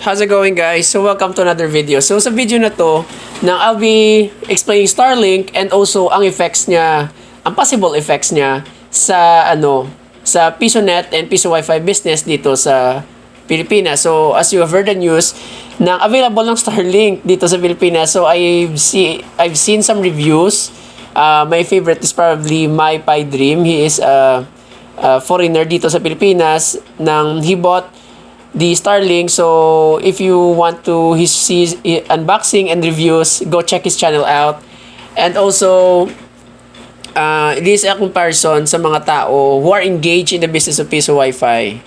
How's it going, guys? So welcome to another video. So sa video na to, I'll be explaining Starlink and also ang effects niya, ang possible effects niya sa sa Pisonet and Pisowifi business dito sa Pilipinas. So as you have heard the news, na available ng Starlink dito sa Pilipinas. So I've seen some reviews. My favorite is probably my Pi Dream. He is a foreigner dito sa Pilipinas. He bought the Starlink. So if you want to see unboxing and reviews, go check his channel out. And also this is a comparison sa mga tao who are engaged in the business of Pisowifi.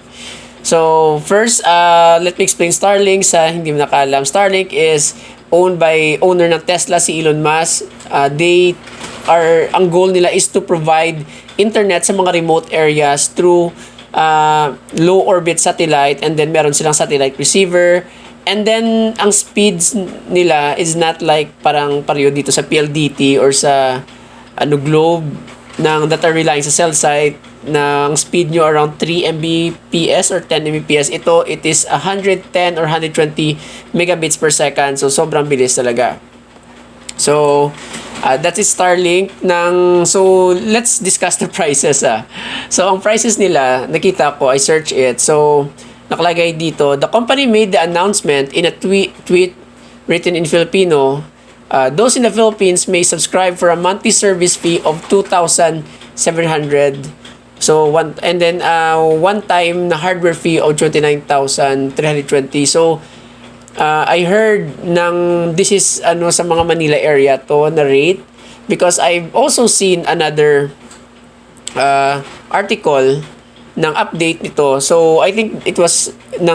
So first, let me explain Starlink sa hindi mo nakaalam. Starlink is owned by owner ng Tesla, si Elon Musk. Ang goal nila is to provide internet sa mga remote areas through low orbit satellite, and then meron silang satellite receiver, and then ang speeds nila is not like parang pareho dito sa PLDT or sa globe that are relying sa cell site na ang speed nyo around 3 Mbps or 10 Mbps. It is 110 or 120 megabits per second, so sobrang bilis talaga. So that is Starlink. So let's discuss the prices. So ang prices nila, nakita ko, I search it. So nakalagay dito, the company made the announcement in a tweet written in Filipino. Those in the Philippines may subscribe for a monthly service fee of 2,700. So one time na hardware fee of 29,320. So I heard this is sa mga Manila area to na rate, because I've also seen another article ng update nito. So I think it was I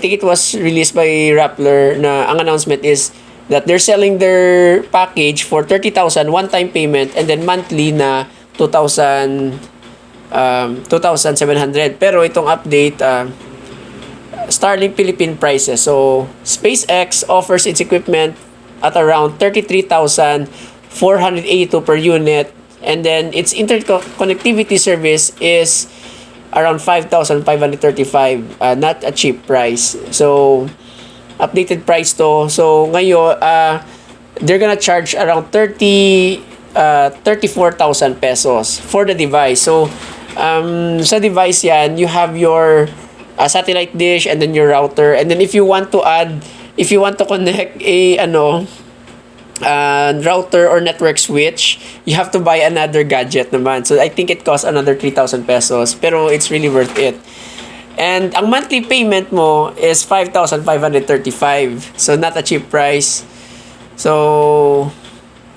think it was released by Rappler na ang announcement is that they're selling their package for 30,000 one-time payment, and then monthly na 2,700. Pero itong update, Starlink Philippine prices. So SpaceX offers its equipment at around 33,482 per unit, and then its interconnectivity service is around 5,535. Not a cheap price. So updated price to. So ngayon they're gonna charge around 34,000 pesos for the device. So sa device yan, you have your satellite dish, and then your router, and then if you want to connect a router or network switch, you have to buy another gadget naman. So I think it costs another 3,000 pesos, pero it's really worth it. And ang monthly payment mo is 5,535. So not a cheap price. So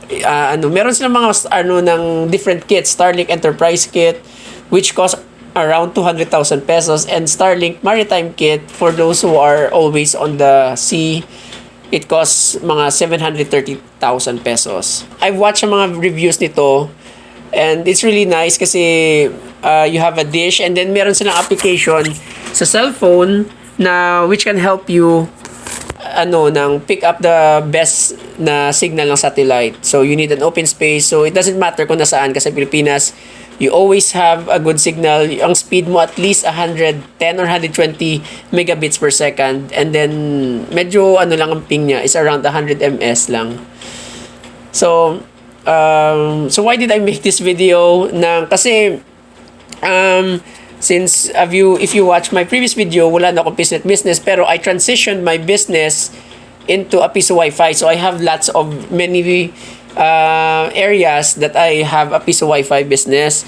meron silang mga ng different kits. Starlink Enterprise Kit, which costs around 200,000 pesos, and Starlink Maritime Kit for those who are always on the sea, it costs mga 730,000 pesos. I've watched mga reviews nito, and it's really nice kasi you have a dish, and then meron silang application sa cellphone na which can help you pick up the best na signal ng satellite. So you need an open space. So it doesn't matter kung nasaan ka sa Pilipinas, you always have a good signal. Ang speed mo at least 110 or 120 megabits per second, and then medyo lang ang ping niya is around 100 ms lang. So why did I make this video? Kasi since if you watch my previous video, wala na akong Pisonet business, pero I transitioned my business into a Pisowifi. So I have many areas that I have a Pisowifi business,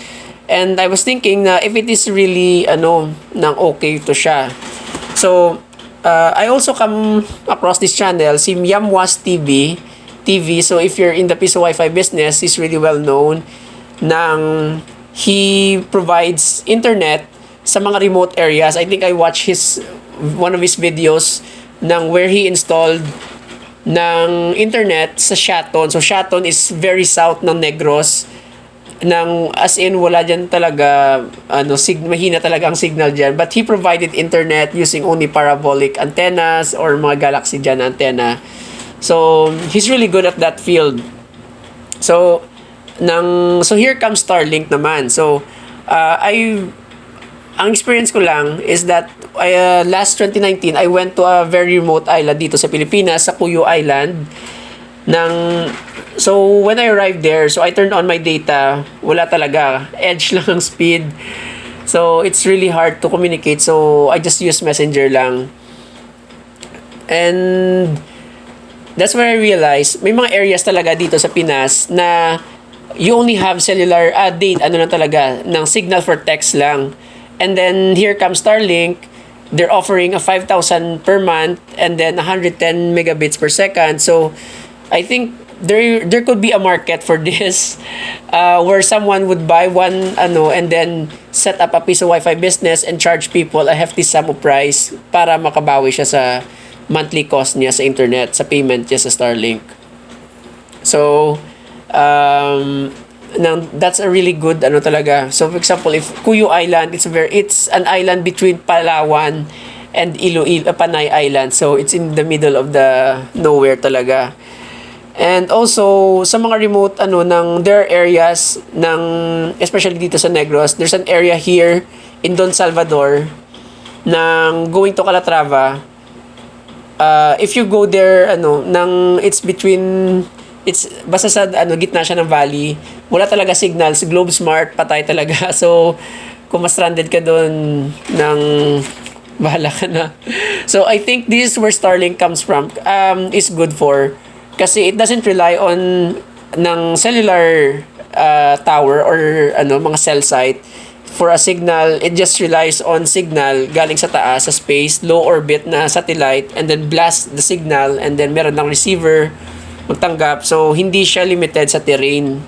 and I was thinking na if it is really okay to siya. So I also come across this channel, si Yamwas TV. So if you're in the Pisowifi business, he's really well known. He provides internet sa mga remote areas. I think I watched one of his videos where he installed ng internet sa Shaton. So Shaton is very south ng Negros. As in wala dyan talaga mahina talaga ang signal dyan. But he provided internet using only parabolic antennas or mga galaxy dyan antenna. So he's really good at that field. So here comes Starlink naman. So ang experience ko lang is that last 2019, I went to a very remote island dito sa Pilipinas, sa Cuyo Island. So, when I arrived there, so I turned on my data, wala talaga. Edge lang ang speed. So, it's really hard to communicate. So, I just use Messenger lang. And that's where I realized, may mga areas talaga dito sa Pinas na you only have cellular lang talaga, ng signal for text lang. And then, here comes Starlink. They're offering a 5,000 per month and then 110 megabits per second. So, I think there could be a market for this where someone would buy one and then set up a Pisowifi business and charge people a hefty sum of price para makabawi siya sa monthly cost niya sa internet, sa payment niya sa Starlink. So, that's a really good talaga. So, for example, if Cuyo Island, it's an island between Palawan and Panay Island. So, it's in the middle of the nowhere talaga. And also, sa mga remote, there are areas especially dito sa Negros, there's an area here in Don Salvador going to Calatrava. If you go there, it's basta sa gitna siya ng valley, wala talaga signals, Globe Smart, patay talaga. So, kung ma-stranded ka doon, bahala ka na. So, I think this is where Starlink comes from, is good for. Kasi it doesn't rely on cellular tower or mga cell site for a signal. It just relies on signal galing sa taas, sa space, low orbit na satellite, and then blast the signal, and then meron ng receiver magtanggap. So, hindi siya limited sa terrain.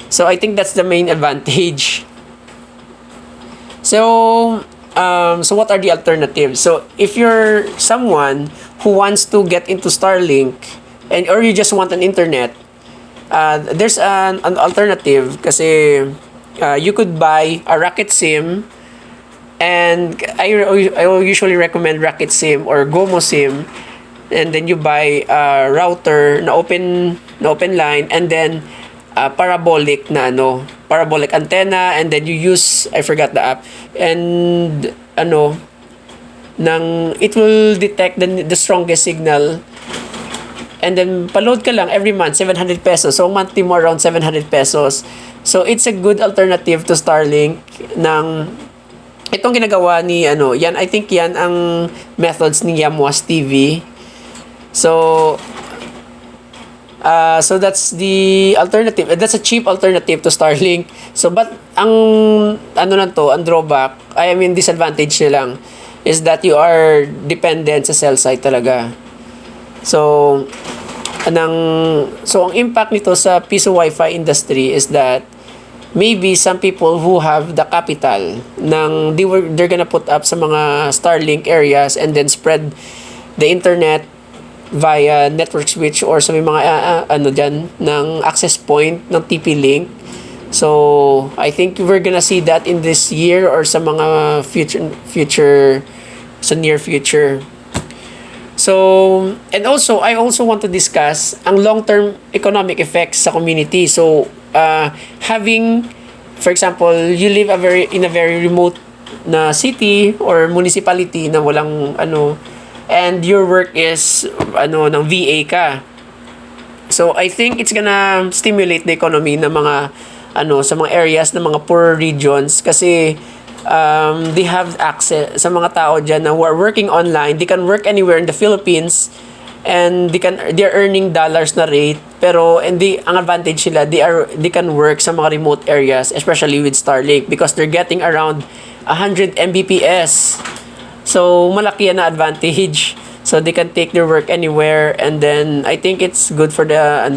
So, I think that's the main advantage. So, what are the alternatives? So, if you're someone who wants to get into Starlink, or you just want an internet, there's an alternative kasi you could buy a Rocket SIM, and I usually recommend Rocket SIM or Gomo SIM, and then you buy a router na open line, and then parabolic antenna, and then you use, I forgot the app, and it will detect the strongest signal. And then, pa-load ka lang every month, 700 pesos. So, monthly mo around 700 pesos. So, it's a good alternative to Starlink itong ginagawa ni, I think yan ang methods ni Yamwas TV. So, that's the alternative. That's a cheap alternative to Starlink. So, but, ang drawback, disadvantage niya lang, is that you are dependent sa cell site talaga. So, ang impact nito sa Pisowifi industry is that maybe some people who have the capital they're gonna put up sa mga Starlink areas and then spread the internet via network switch or sa may mga ng access point ng TP-Link. So, I think we're gonna see that in this year or sa mga sa near future. So, and also, I also want to discuss ang long-term economic effects sa community. So, having, for example, you live in a very remote na city or municipality na walang and your work is ng VA ka. So, I think it's gonna stimulate the economy ng mga sa mga areas ng mga poor regions kasi they have access sa mga tao dyan na who are working online. They can work anywhere in the Philippines and they're earning dollars na rate, pero ang advantage nila, they can work sa mga remote areas, especially with Starlink, because they're getting around 100 Mbps. So malaki yan na advantage. So they can take their work anywhere, and then I think it's good for the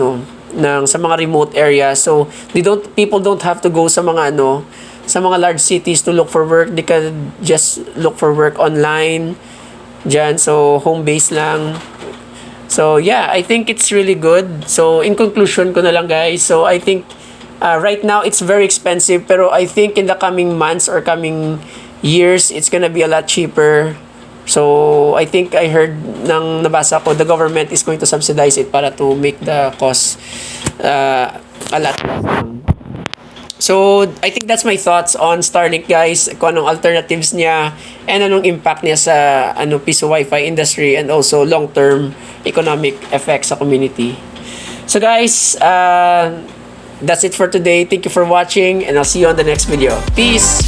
sa mga remote areas. So people don't have to go sa mga sa mga large cities to look for work. They can just look for work online dyan. So, home base lang. So, yeah, I think it's really good. So, in conclusion ko na lang, guys. So, I think right now, it's very expensive. Pero I think in the coming months or coming years, it's gonna be a lot cheaper. So, I think I heard nabasa ko, the government is going to subsidize it para to make the cost a lot less. So, I think that's my thoughts on Starlink, guys. Kung anong alternatives niya and anong impact niya sa Pisowifi industry and also long-term economic effects sa community. So, guys, that's it for today. Thank you for watching and I'll see you on the next video. Peace!